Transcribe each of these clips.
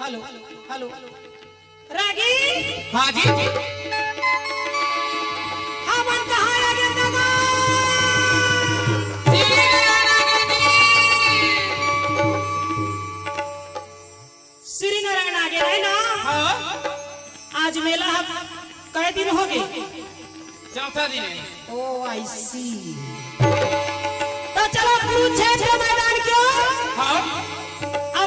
Hello hello रागी। हाँ जी हाँ मन कहाँ आगे दादा श्री नारायण आगे रहे ना। हाँ आज मेला कई दिन हो गए? चौथा दिन है। ओ आई सी। तो चलो कुरुक्षेत्र मैदान क्यों? हाँ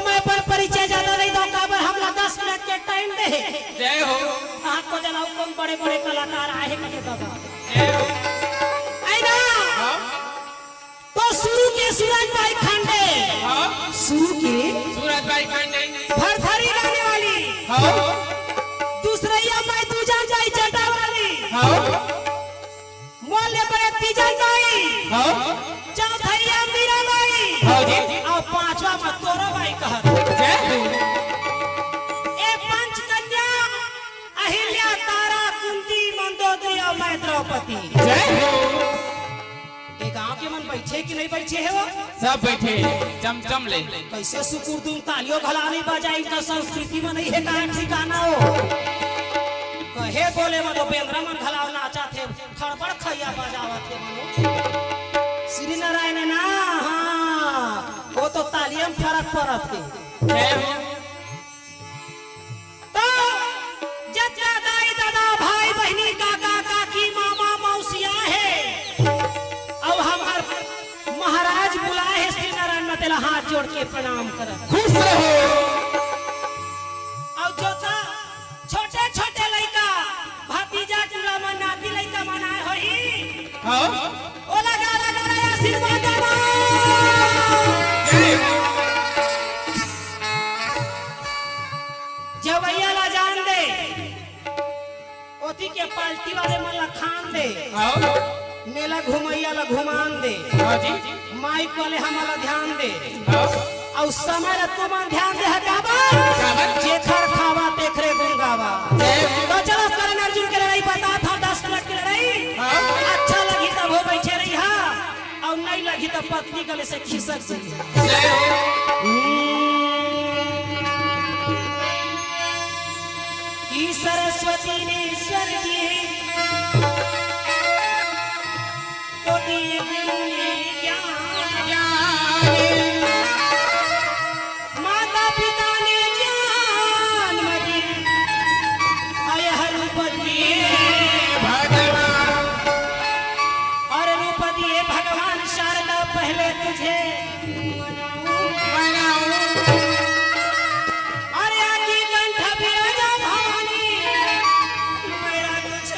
मैं पर परिचय ज्यादा नहीं दूंगा पर हमला 10 मिनट के टाइम दे। जय हो आपको जनाओ कम बड़े बड़े कलाकार आए हैं दादा। जय हो। आई ना हाँ तो शुरू के सूरज भाई खांडे। हाँ शुरू के सूरज भाई खांडे। भरथरी गाने वाली। हाँ दूसरैया मैं दूजा जाई चटा वाली। हाँ मोले बड़े तीजन भाई। हाँ चौथैया मीरा भाई। हाँ जी और पांचवा मत तोरो भाई कहत। जय हो। ए पंचकन्या अहिल्या तारा कुंती मंदोदरी और मैं द्रौपदी। जय हो। ये गांव के मन बैठे कि नहीं बैठे है वो? सब बैठे चमचम ले। कैसे सुकुर तुम तालियों घलानी बजाई का संस्कृति में नहीं है का ठिकाना हो। कहे बोले मनो बेंद्रा मन घलाव नाचा थे खड़बड़ खैया बजावा थे मनो। श्री नारायण ना हाँ वो तो तालियों में फर्क पड़ा थे। जय हो। तो जच्चा दाई दादा भाई बहनी काका काकी मामा मौसिया है अब हमार महाराज बुलाए है श्री नारायण में तेरा हाथ जोड़ के प्रणाम कर। खुश रहो। और जो सा छोटे छोटे लड़का भतीजा चूड़ा में नाती लड़का मनाए होई हाँ ओ लगा आशीर्वाद देना। जय हो। जवैया ला जान दे ओती के पाल्टी वाले मन ला खान दे। हाँ मेला घुमैया ला घुमान दे। हाँ जी माइक वाले हमारा ध्यान दे। हाँ और समय ला तुम ध्यान दे हटावा काबर? जेखर खावा तेखरे गुंगावा। जय हो। तो चलो करण अर्जुन की लड़ाई बता था 10 मिनट की लड़ाई। हाँ अच्छा लगी तब हो बैठे रही हा और नहीं लगी तब पत्नी गले से खिसक गई। जय हो। की सरस्वती ने स्वर दिए तो दिए गुरुने ज्ञान। माता पिता ने ज्ञान मदी आय रूप दिए भगवान और रूप दिए भगवान शारदा पहले तुझे मनाऊं। अरे आकी कंठ विराजा भवानी मेरा कुछ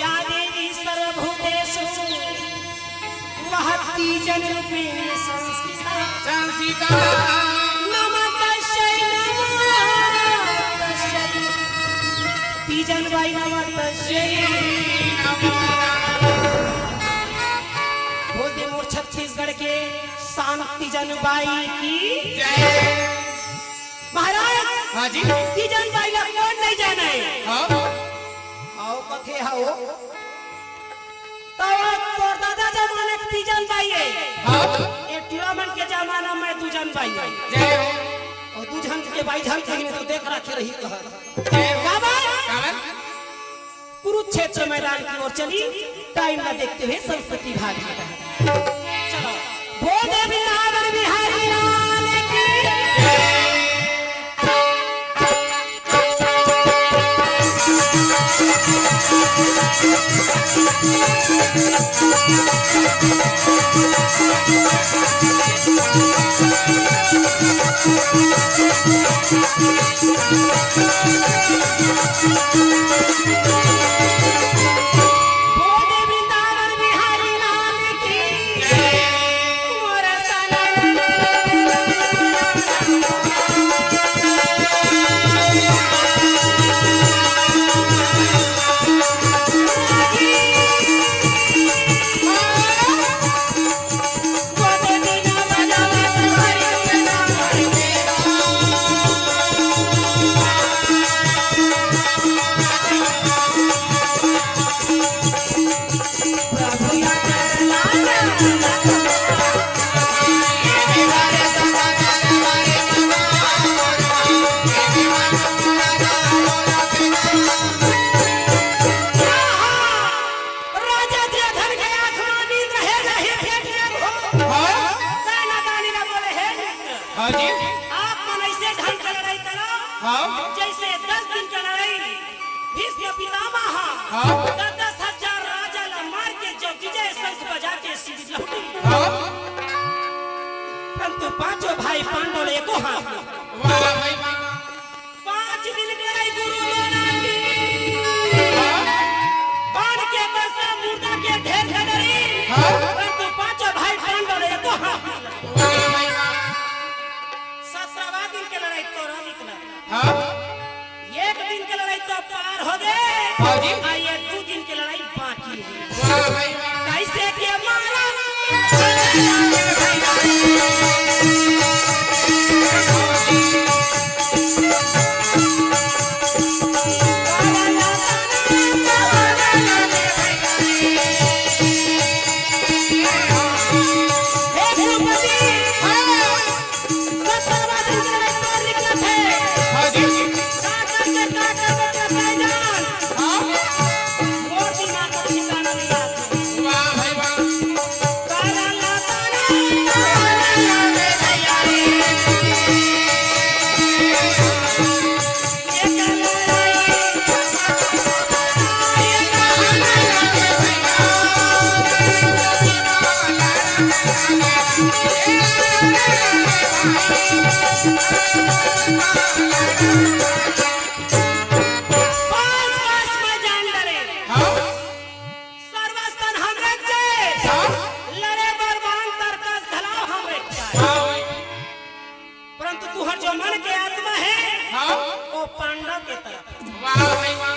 या देवी सर्वभूतेषु वहति जन रूपेण संस्थिता। संसीता नमस्तस्यै नमस्तस्यै तीजन बाई नमस्तस्यै। बोल दे मोर छत्तीसगढ़ के शांति जन बाई की जय। महाराज। हाँ जी तीजन बाई ला कौन नहीं जाने हाँ आओ कथे हाओ तो तोर दादा जमाने के तीजन बाई है हाँ ये टिरामन के जमाना में दूजन बाई है जय हो। और दूजन के बाई जन कहीं में तो देख रखे रही कह जय हो। काबर काबर? कुरुक्षेत्र मैदान की ओर चली टाइम ना देखते हुए संस्कृति भाग चलो बोल दे वृंदावन बिहारी लाल की बोल दे वृंदावन बिहारी लाल की मोर सनन बोल दे बिना बजावे हाँ जी आप मन ऐसे ढंग से लड़ाई करो हाँ जैसे 10 दिन का लड़ाई भीष्म पितामह हाँ 10,000 राजा ला मार के जो विजय शंख बजा के सीधी लौटी। हाँ परंतु पांचों भाई पांडव ने एको हाथ में वाह भाई वाह 5 दिन के लड़ाई गुरु लोना की बाण के बरसा मुर्दा के ढेर धरी परंतु पांचों भाई पांडव ने एको हाथ में वाह भाई वाह 17वां दिन के लड़ाई तो निकला। हाँ एक दिन की लड़ाई तो पार हो गए हाँ जी और ये 2 दिन की लड़ाई बाकी है। वाह भाई वाह कैसे के मारा वाह भाई वाह पास में जान डरे हाँ सर्वस्तन हमरे के लड़े बरबान तरकस धलाव हमरे के हाँ परंतु तुहर जो मन के आत्मा है हाँ वो पांडव के तरफ। वाह भाई वाह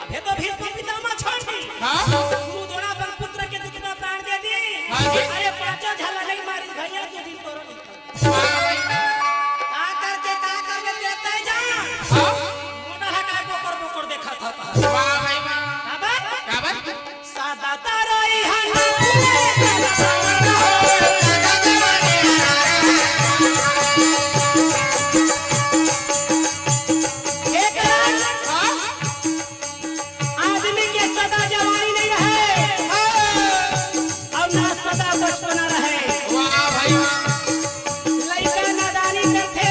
अबे तो भीष्म पितामह छोड़ दी हाँ गुरु द्रोणाचार्य पुत्र के दुख में प्राण दे दी। हाँ जी। अरे पांचों झाला नहीं मारी भैया 2 दिन तोरो निकल वाह भाई का करके देते जा हाँ मोटा है का बोकर बोकर देखा था कहा वाह भाई वाह अब क्या बात सादा तारोई हन एक हाँ आदमी के सदा जवानी नहीं रहे और ना सदा बचपना रहे। वाह भाई वाह लड़का नादानी करते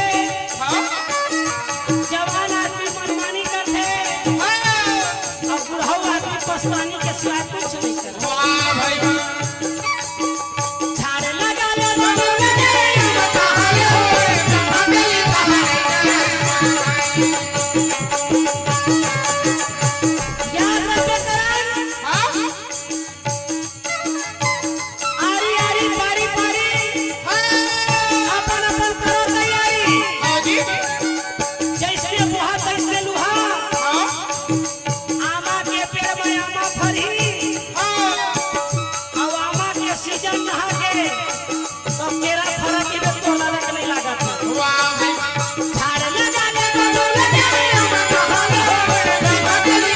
हाँ जवान आदमी मनमानी करते हाँ और बुढ़ऊ आदमी पछतानी के सिवा कुछ नहीं करते। वाह भाई वाह झाड़ लगा ले बाबू लगे याद रखे करन हाँ आरी आरी पारी पारी अपन अपन करो तैयारी हाँ जी जैसे मुहा तैसे लुहा हाँ आमा के पेड़ में आमा फरी हाँ और आमा के सीजन नहा के तो केरा फरा के भी तोला लग नहीं लागत है। वाह भाई वाह झाड़ लगा ले बाबू लगे आमा कहानी हो करे नहीं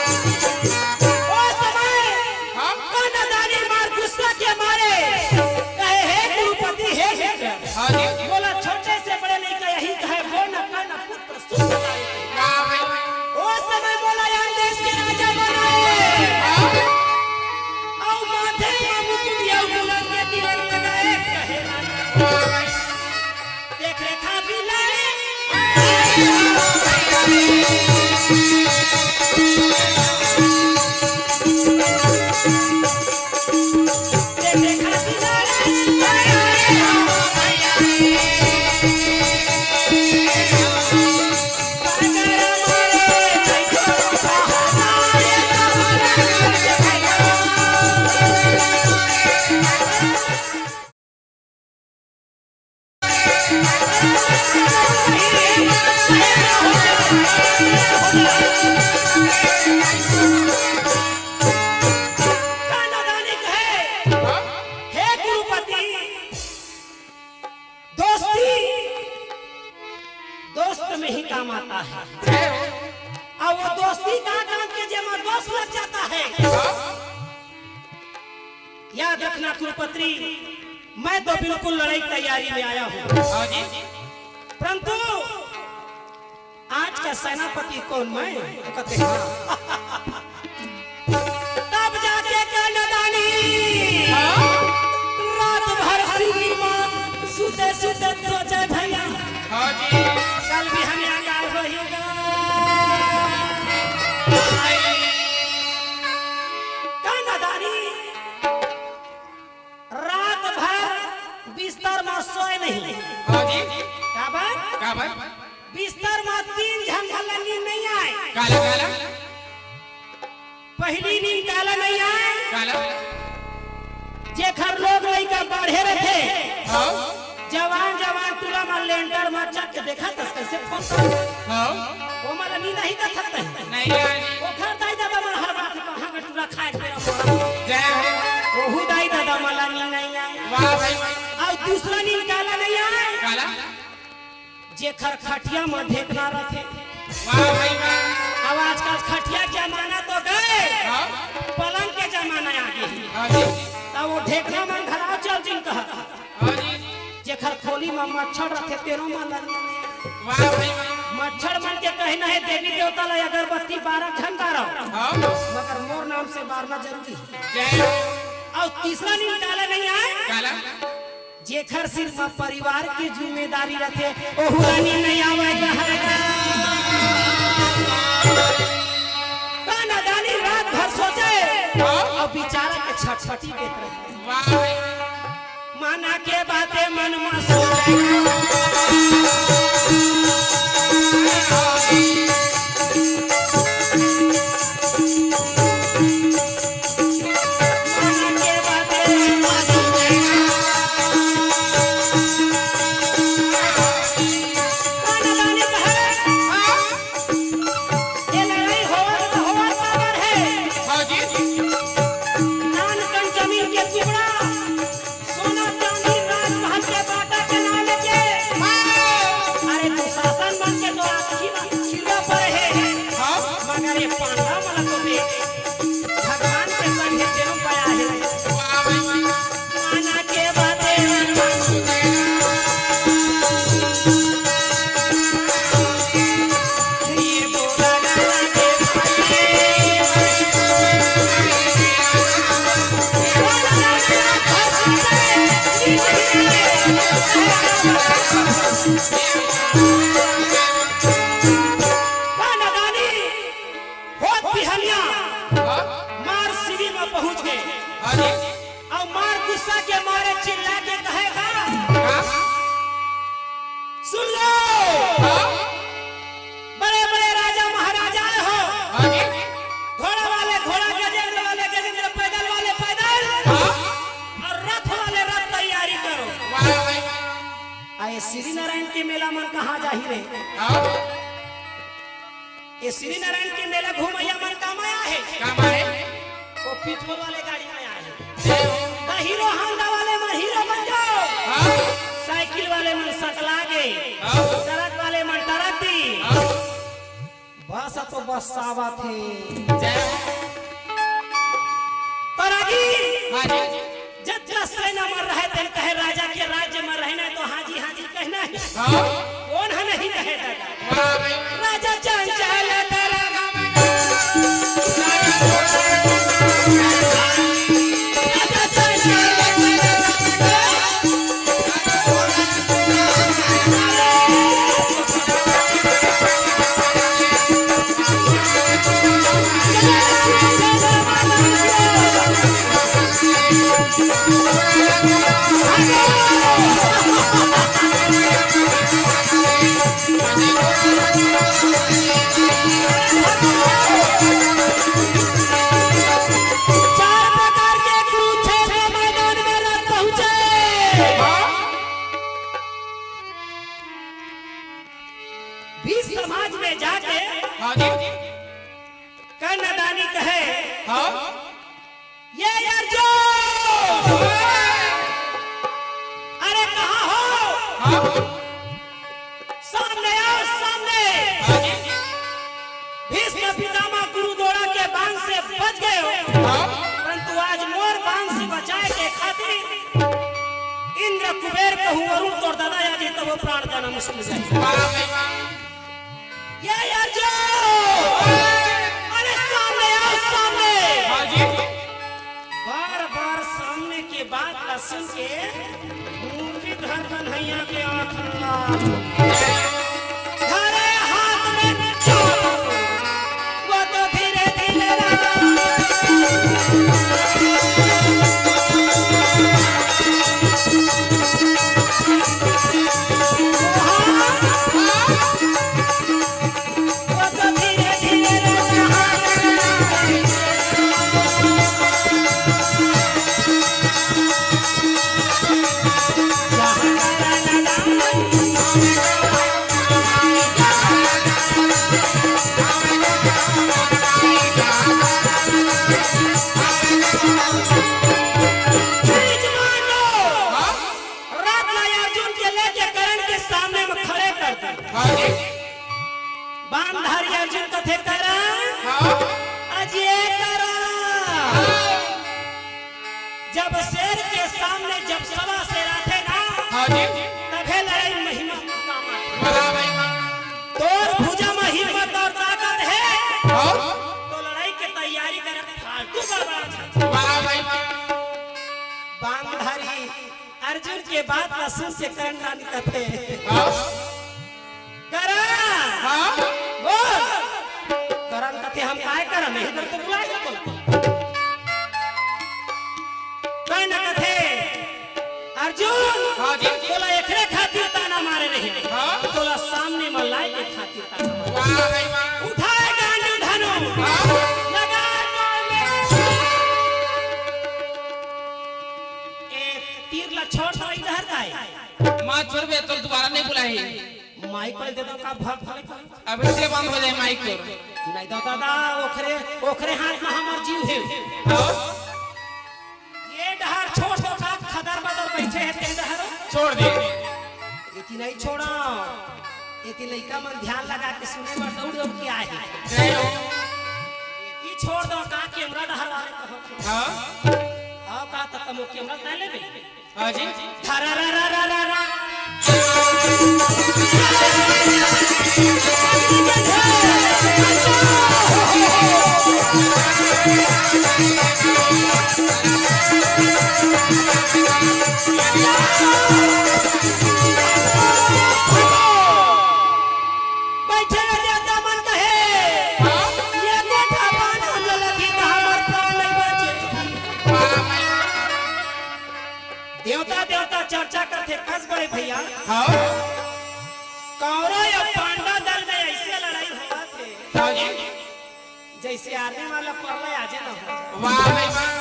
ओ समय हाँ कन्यादानी मार गुस्सा के मारे कहे हे गुरुपति हे हाँ जी बोला छोटे से बड़े नहीं कहे यही कहे वो न कहना पुत्र सुख लाए। वाह भाई वाह ओ समय बोला यार देश के राजा बनाए हाँ औ माथे में मुकुट या बुलंद के तिलक लगाए कहे राजा वाह भाई देख रेखा भी लाए देख रेखा भी कन्यादानी कहे हाँ हे गुरुपति दोस्ती दोस्त में ही काम आता है और वो दोस्ती का काम के जेमा दोस्त लग जाता है। याद रखना कुलपत्री मैं तो बिल्कुल लड़ाई तैयारी में आया हूँ हाँ जी परंतु आज का सेनापति कौन मैं कहते हैं तब जाके कन्यादानी रात भर शिविर में सुते सुते सोचे भैया हाँ जी कल भी हमें आगाह होगा कन्यादानी रात भर बिस्तर में सोए नहीं हाँ जी काबर बिस्तर में 3 झंझला नींद नहीं आए काला काला पहली नींद काला नहीं आए काला जेखर लोग लइका बढ़े रहे हाँ जवान जवान टूला में लेंटर में चक के देखा तस कैसे फोन हाँ वो मला नींद नहीं देखत नहीं आई ओखर दाई दादा मन हर बात कहां के टूला खाए तेरा जय हो ओहू दाई दादा मला नींद नहीं आए वाह भाई और दूसरा नींद काला नहीं आए काला जेखर खटिया में ढेकना रखे वाह भाई वाह अब आजकल खटिया के जमाना तो गए हाँ पलंग के जमाना आ गए हाँ जी तब वो ढेकना मन घरा चल जिन कहा हाँ जी जेखर खोली में मच्छर रखे तेरो मन लगी वाह भाई वाह मच्छर मन के कहना है देवी देवता ला अगरबत्ती 12 घंटा रहो हाँ मगर मोर नाम से बारना जरूरी है जय हो और तीसरा नींद काला नहीं आए काला जेखर सिर्फ परिवार की जिम्मेदारी रखे ओहू रानी नहीं आवे कन्यादानी रात भर सोचे और बेचारा के छटपटी देत रहे वाह भाई माना के बातें मन में सोचे श्री नारायण के मेला मन कहाँ जाही रे ये श्री नारायण के मेला घूमैया मन काम आया है वो पेट्रोल वाले गाड़ी में आया है हीरो होंडा वाले में हीरो बन जाओ साइकिल वाले में सकला गे ट्रक वाले में ट्रक दी बस तो बस सावा थे जब से न मर रहे थे कहे राजा के राज्य में रहना तो हाजी हाजी कहना है कौन है नहीं कहे राजा चंचल समाज में जाके कन्यादानी कहे ये अर्जुन अरे कहाँ हो सामने आओ सामने भीष्म पितामह गुरु द्रोण के बाण से बच गए हो परंतु आज मोर बाण से बचाए के खातिर इंद्र कुबेर कहूँ वरुण तोर दादा यादी तब प्राण जाना मुश्किल है ये अर्जुन, अरे सामने आओ सामने। हाँ जी बार बार सामने के बात ला सुन के मुरलीधर कन्हैया के आंख लाल, धरे हाथ में चाबुक, वो तो धीरे धीरे वो तो धीरे धीरे हाँ जी बांधारी अर्जुन कथे करा हाँ अजय करा। जब शेर के सामने जब सवा शेर आते ना हाँ जी तभे लड़ाई महिमा काम आती। वाह भाई वाह तोर भुजा में हिम्मत और ताकत है हाँ तो लड़ाई की तैयारी कर फालतू बर्बाद। वाह भाई वाह बांधारी अर्जुन के बात का सुन से करना कथे हाँ करा हाँ बोल करन कथे हम काय करम नहीं कर तो बुलाए तो कहीं ना कथे अर्जुन हाँ जी तोला एकरे खातिर ताना मारे रही हाँ तोला सामने में लाई के खातिर ताना मारे। वाह भाई वाह उठाए गांडू धनु हाँ लगा डोर में ए तीर ला छोड़ दो इधर जाए माँ छोड़बे तो दोबारा नहीं बुलाए माइक पर दे दो का भर भले अब इसलिए बंद हो जाए माइक को नहीं तो दादा ओखरे ओखरे हाथ में हमर जीव है। हाँ ये डहर छोड़ दो का खदर बदर बैठे है ते डहर छोड़ दे इतनी नहीं छोड़ा इतनी लइका मन ध्यान लगा के सुने पर दौड़ दौड़ के आए जय हो ये छोड़ दो का कैमरा डहर वाले कहो हाँ आओ का त तमो कैमरा ले लेबे हाँ जी धरा रा रा रा रा रा बैठे देवता मन कहे हाँ ये गोठा पान हम लगी त हमर प्राण नहीं बचे। वाह भाई वाह देवता देवता चर्चा करते कस बड़े भैया हाँ कौरव या पांडव दल में ऐसे लड़ाई हुआ थे हाँ जी जैसे आर्मी वाला परलय आजे न हो वाह भाई वाह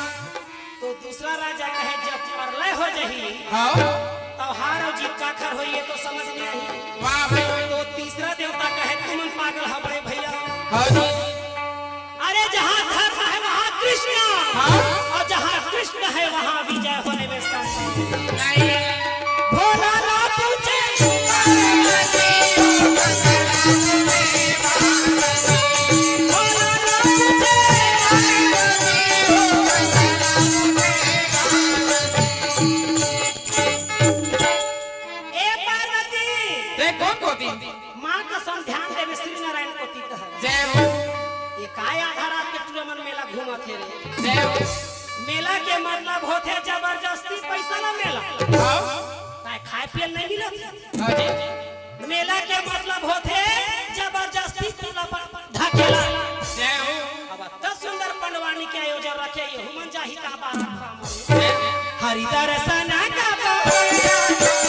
तो दूसरा राजा कहे जब परलय हो जही हाँ तो हार और जीत का खर होइए तो समझ में आई। वाह भाई वाह तो तीसरा देवता कहे तुम पागल हो बड़े भैया हाँ जी अरे जहाँ धर्म है वहाँ कृष्ण हाँ और जहाँ कृष्ण है वहाँ विजय होने में संशय नहीं भोला ना पूछे भोला ना पूछे ए पार्वती ते कौन कोती माँ का ध्यान देवे श्री नारायण कोती कहा जय हो ये काय आधार आपके टूरमन मेला घूमा थे रे जय हो मेला के मतलब होते जबरदस्ती पैसा ना मेला हाँ काय खाए पिए नहीं मिलत हाँ जी मेला के मतलब होते जबरदस्ती कुला पर ढकेला। जय हो अब इतना सुंदर पंडवानी के आयोजन रखे ये हुमन जाही का बात जय हरि दर्शन का हो